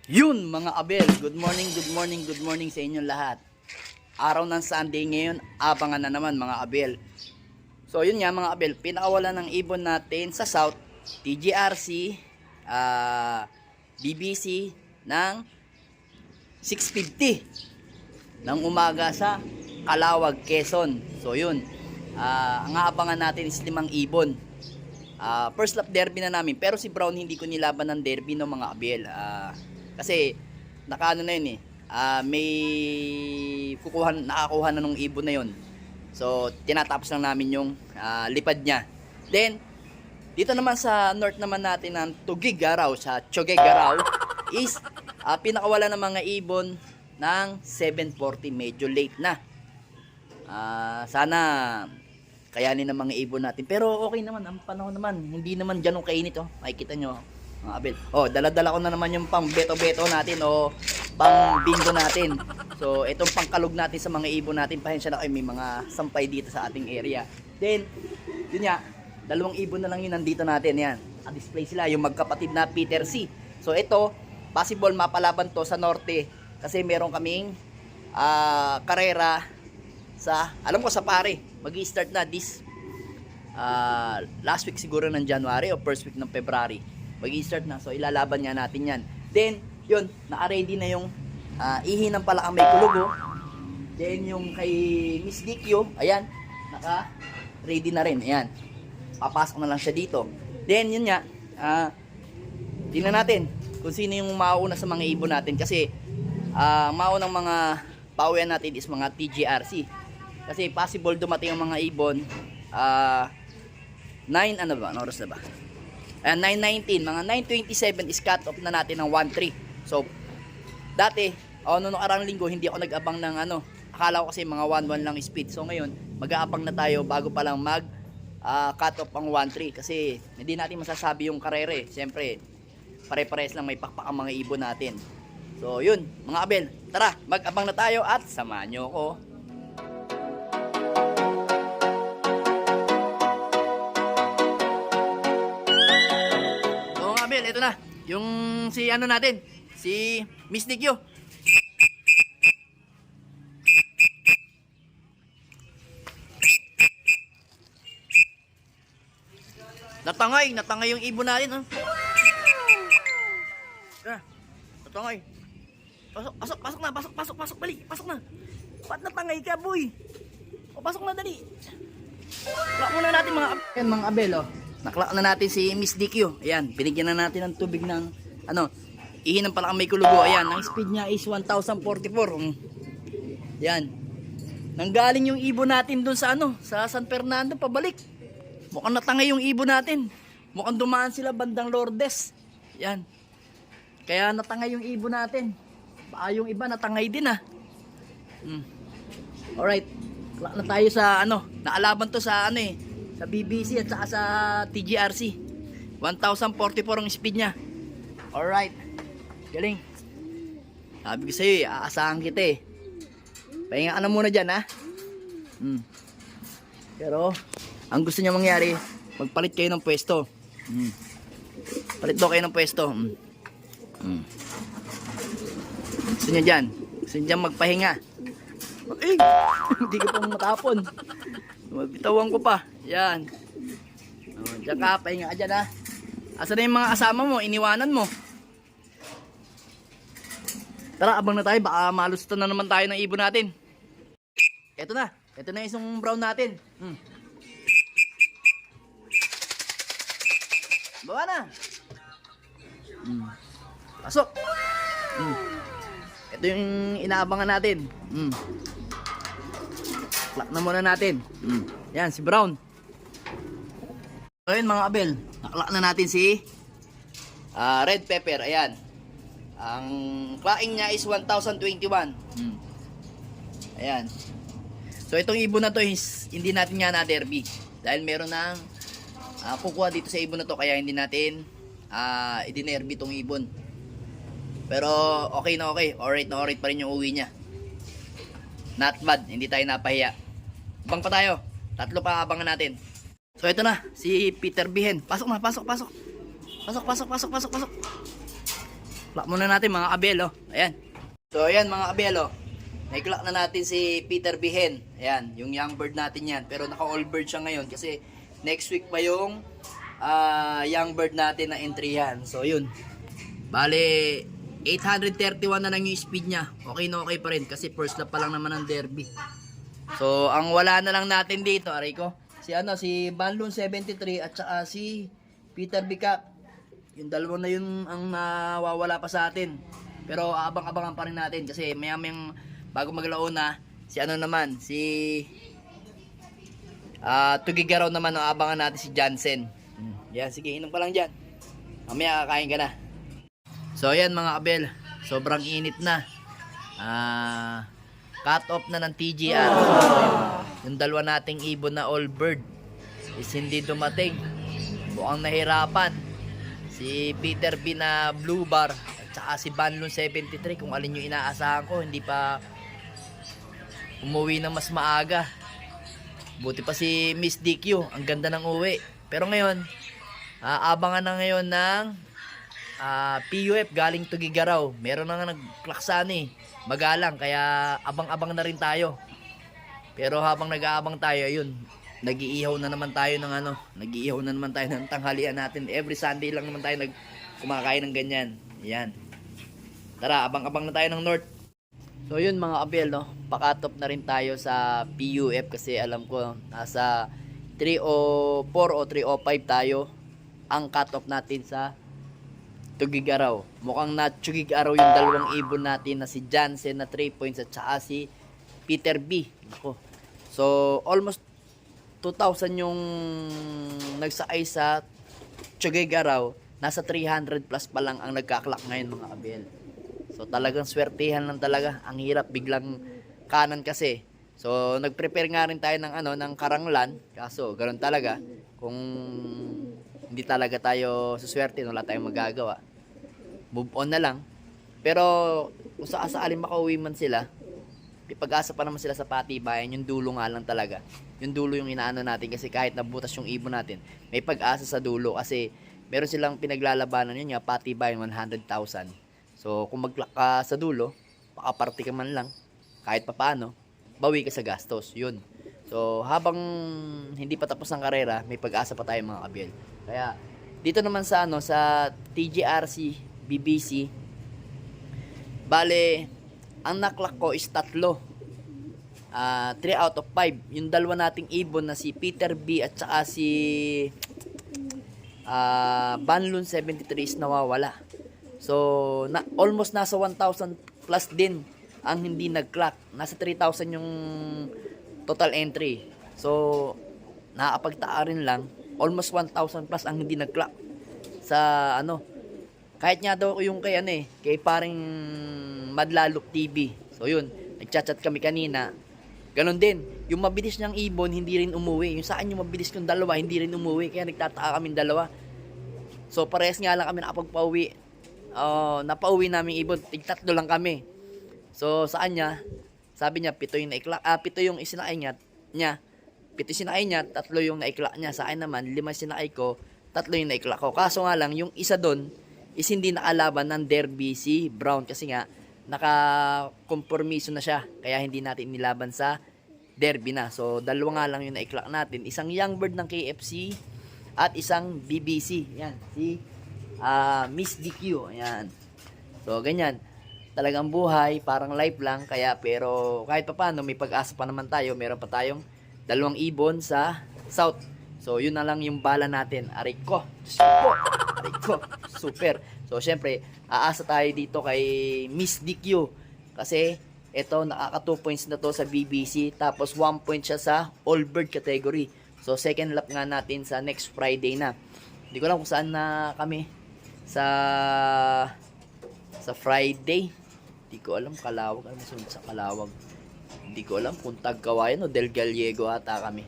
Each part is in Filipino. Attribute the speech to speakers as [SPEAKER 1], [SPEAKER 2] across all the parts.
[SPEAKER 1] Yun mga abel, good morning, good morning, good morning sa inyong lahat. Araw ng Sunday ngayon, abangan na naman mga abel. So yun nga mga abel, pinakawalan ng ibon natin sa South, TGRC, BBC ng 6:50 ng umaga sa Calawag, Quezon. So yun, ang aabangan natin is 5 ibon. First lap derby na namin, pero si Brown hindi ko nilaban ng derby no mga abel. Kasi nakaano na yun may nakakuha na nung ibon na yun. So tinatapos lang namin yung lipad niya. Then dito naman sa north naman natin ng Tugigaraw, sa Tugigaraw is pinakawala ng mga ibon ng 7:40, medyo late na. Sana kayanin ng mga ibon natin, pero okay naman ang panahon naman, hindi naman ganun kainit. Makikita nyo mga abel. Dala-dala ko na naman yung pang beto-beto natin o pang bingo natin. So itong pangkalog natin sa mga ibon natin, pasensya na kayo, may mga sampay dito sa ating area. Then yun nga, 2 ibon na lang yun nandito natin. Yan, display sila, yung magkapatid na Peter C. So ito, possible mapalaban to sa norte kasi meron kaming karera sa, alam ko sa pare, mag-i-start na this last week siguro ng January o first week ng February. Mag-i-start na, so ilalaban nga natin yan. Then yun, naka-ready na yung ihi ng palakang may kulugo. Then yung kay Miss Dikyo, ayan, naka-ready na rin. Ayan, papasok na lang siya dito. Then yun nga, tingnan natin kung sino yung mauna sa mga ibon natin. Kasi maunang mga pauwian natin is mga TGRC. Kasi possible dumating ang mga ibon 9, ano ba, ano oras na ba? 9:19, mga 9:27 is cut off na natin ng 1-3. So dati, noong nakarang linggo hindi ako nag-abang ng akala ko kasi mga 1-1 lang speed. So ngayon, mag-aabang na tayo bago pa lang mag cut off ang 1-3 kasi hindi natin masasabi yung karere. Siyempre, pare-pares lang may pakpak ang mga ibon natin. So yun, mga abel, tara, mag-abang na tayo at samahan nyo ko. So mga abel, ito na, yung si natin, si Miss Dikyo. Natangay yung ibon natin. Natangay. Pasok, bali, pasok na. Ba't natangay ka, boy? Pasok na, dali. Naklak muna natin mga abel, naklak na natin si Miss DQ. Ayan, binigyan na natin ng tubig ng ihi ng palakang may kulugo. Ayan, ang speed niya is 1044. Ayan. Nanggaling yung ibon natin dun sa sa San Fernando pabalik. Mukhang natangay yung ibon natin. Mukhang dumaan sila bandang Lourdes. Yan. Kaya natangay yung ibon natin. Baka yung iba natangay din Alright. Na tayo sa naalaban to sa sa BBC at saka sa TGRC. 1044 ang speed niya. Alright. Galing. Sabi ko sa'yo, aasahan kita Pahinga ka na muna dyan Pero ang gusto niya mangyari, magpalit kayo ng pwesto. Palit daw kayo ng pwesto. Gusto niya dyan. Gusto niya dyan magpahinga. Hindi ko pang matapon. Bitawan ko pa. Yan. Diyan ka, pahinga ka dyan Asa na yung mga kasama mo? Iniwanan mo. Tara, abang na tayo. Baka malusutan na naman tayo ng ibon natin. Ito na. Ito na isang brown natin. Bawa na. Pasok. Ito yung inaabangan natin. Klak na muna natin. Yan, si Brown. Ayun mga abel, naklak na natin si Red Pepper. Ayan. Ang claking niya is 1021. Ayan. So itong ibon na to is hindi natin nga na derby. Dahil meron ng kukuha dito sa ibon na to, kaya hindi natin idinerby tong ibon. Pero okay na okay. Alright na alright pa rin yung uwi niya. Not bad. Hindi tayo napahiya. Abang pa tayo. 3 pa abangan natin. So ito na, si Peter Bihen. Pasok na, pasok. Pasok. Clock muna natin mga kabel, oh. Ayan. So, ayan mga kabel, oh. Nai-clock na natin si Peter Bihen. Ayan, yung young bird natin yan. Pero naka-all bird siya ngayon kasi next week pa yung young bird natin na entry yan. So, yun. Bale, 831 na lang yung speed niya. Okay na okay pa rin kasi first lap pa lang naman ng derby. So, ang wala na lang natin dito, aray ko, si Banlon 73 at saka si Peter Bicap. Yung dalawa na yun ang nawawala pa sa atin. Pero abang-abangan pa rin natin kasi mayamang bago maglauna, si Tugigaraw naman, abangan natin si Jansen. Yan, sige, inom ka lang dyan. Mamaya kakain ka na. So, ayan mga kabel, sobrang init na. Cut off na ng TGR. So, yung dalawa nating ibon na all bird is hindi dumating. Mukhang nahirapan. Si Peter B na blue bar at saka si Banlon 73, kung alin yung inaasahan ko, hindi pa umuwi ng mas maaga. Buti pa si Miss DQ, ang ganda ng uwi. Pero ngayon, abangan na ngayon ng PUF galing Tugigaraw. Meron na nga nagklaksan magalang, kaya abang-abang na rin tayo. Pero habang nag-aabang tayo, yun, nag-iihaw na naman tayo ng tanghalian natin. Every Sunday lang naman tayo kumakain ng ganyan. Yan. Tara, abang-abang na tayo ng North. So yun mga kabel, no, pakatop na rin tayo sa PUF kasi alam ko nasa 304 o 305 tayo ang cut-off natin sa Tugigaraw. Mukhang na-Tugigaraw yung dalawang ibon natin na si Jansen na 3 points at saka si Peter B. Ako. So almost 2,000 yung nagsakay sa Tugigaraw. Nasa 300 plus pa lang ang nagkaklak ngayon mga kabel. So talagang swertihan lang talaga. Ang hirap, biglang kanan kasi. So nag-prepare nga rin tayo ng karanglan. Kaso ganoon talaga. Kung hindi talaga tayo suswerte, wala tayong magagawa. Move on na lang. Pero kung sakasakaling makauwi man sila, pag-asa pa naman sila sa patibayan. Yung dulo nga lang talaga. Yung dulo yung inaano natin kasi kahit nabutas yung ibon natin, may pag-asa sa dulo kasi meron silang pinaglalabanan yun nga, patibayan 100,000. So, kung mag-clock ka sa dulo, pakaparte ka man lang, kahit papaano, bawi ka sa gastos. Yun. So, habang hindi pa tapos ang karera, may pag-asa pa tayo mga kabel. Kaya, dito naman sa TGRC, BBC, bale, ang naklock ko is 3. 3 out of 5. Yung dalawa nating ibon na si Peter B at saka si Banlon 73 is nawawala. So, almost nasa 1,000 plus din ang hindi nag-clock. Nasa 3,000 yung total entry. So, nakapagtaa rin lang. Almost 1,000 plus ang hindi nag-clock. Sa kahit nga daw yung kay paring Madlalok TV. So, yun. Nagchat-chat kami kanina. Ganon din. Yung mabilis niyang ibon, hindi rin umuwi. Yung saan yung mabilis yung dalawa, hindi rin umuwi. Kaya nagtataka kami dalawa. So, parehas nga lang kami nakapagpauwi. Napauwi namin ibon, 3 lang kami. So sa kanya, sabi niya 7 yung naiklak, 7 yung isinakay niya, 7 sinakay niya, 3 yung naiklak niya. Sa akin naman 5 sinakay ko, 3 yung naiklak ko. Kaso nga lang yung isa doon is hindi nakalaban ng derby si Brown kasi nga naka-kompromiso na siya, kaya hindi natin nilaban sa derby na. So 2 nga lang yung naiklak natin, isang young bird ng KFC at isang BBC. Yan, si Miss DQ. Ayan. So, ganyan. Talagang buhay, parang life lang. Kaya, pero kahit pa paano, may pag-asa pa naman tayo. Meron pa tayong 2 ibon sa South. So, yun na lang yung bala natin. Aray ko. Super. So, syempre, aasa tayo dito kay Miss DQ. Kasi, ito, nakaka 2 points na to sa BBC. Tapos, 1 point siya sa all bird category. So, second lap nga natin sa next Friday na. Hindi ko alam kung saan na kami sa Friday. Hindi ko alam, Calawag. Ano masunod sa Calawag? Hindi ko alam kung Tagkawayan o Del Gallego ata kami.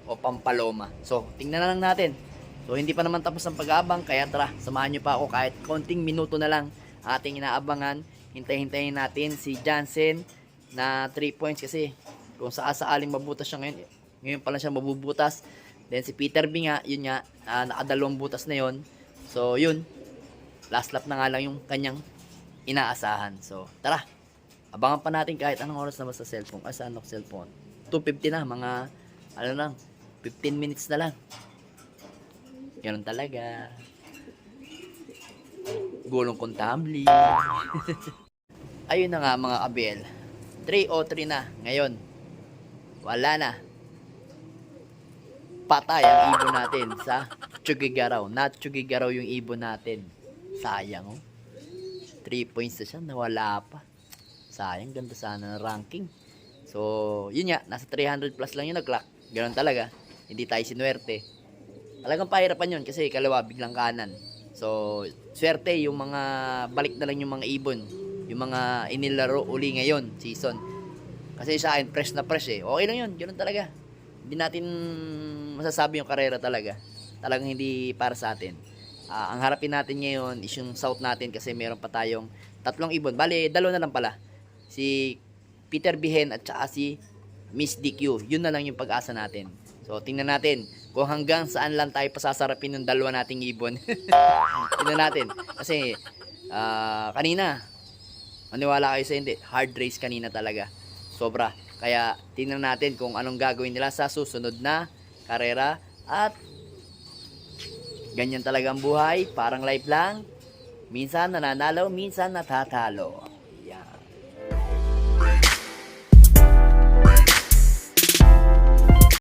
[SPEAKER 1] O Pampaloma. So, tingnan na lang natin. So, hindi pa naman tapos ang pag-aabang. Kaya tara, samahan nyo pa ako kahit konting minuto na lang ating inaabangan. Hintay-hintayin natin si Jansen na 3 points kasi kung saaling mabutas siya ngayon pa lang siya mabubutas. Then si Peter B nga, yun nga, nakadalawang butas na yun. So, yun. Last lap na nga lang yung kanyang inaasahan. So, tara. Abangan pa natin kahit anong oras na sa cellphone. Sa cellphone. 2:50 na, mga, ano lang, 15 minutes na lang. Ganun talaga. Gulong kong tumbling. Ayun na nga mga kabel. 3:03 na ngayon. Wala na. Patay ang ibon natin sa Tugigaraw. Not Tugigaraw yung ibon natin. Sayang oh. 3 points na siya, nawala pa. Sayang, ganda sana ng ranking. So, yun nga, nasa 300 plus lang yung nag-clock. Ganun talaga. Hindi tayo sinuwerte. Talagang pahirapan yun kasi kalawa biglang kanan. So, swerte yung mga balik na lang yung mga ibon. Yung mga inilaro uli ngayon, season. Kasi sa akin, fresh na fresh eh. Okay lang yun, ganun talaga. Hindi natin masasabi yung karera talaga. Talagang hindi para sa atin. Ang harapin natin ngayon is yung south natin kasi meron pa tayong 3 ibon. Bale, 2 na lang pala. Si Peter Bihen at saka si Miss DQ. Yun na lang yung pag-asa natin. So, tingnan natin kung hanggang saan lang tayo pasasarapin ng 2 nating ibon. Tingnan natin. Kasi, kanina, maniwala kayo sa hindi, hard race kanina talaga. Sobra. Kaya, tingnan natin kung anong gagawin nila sa susunod na karera. At, ganyan talaga ang buhay. Parang life lang. Minsan nananalo, minsan natatalo.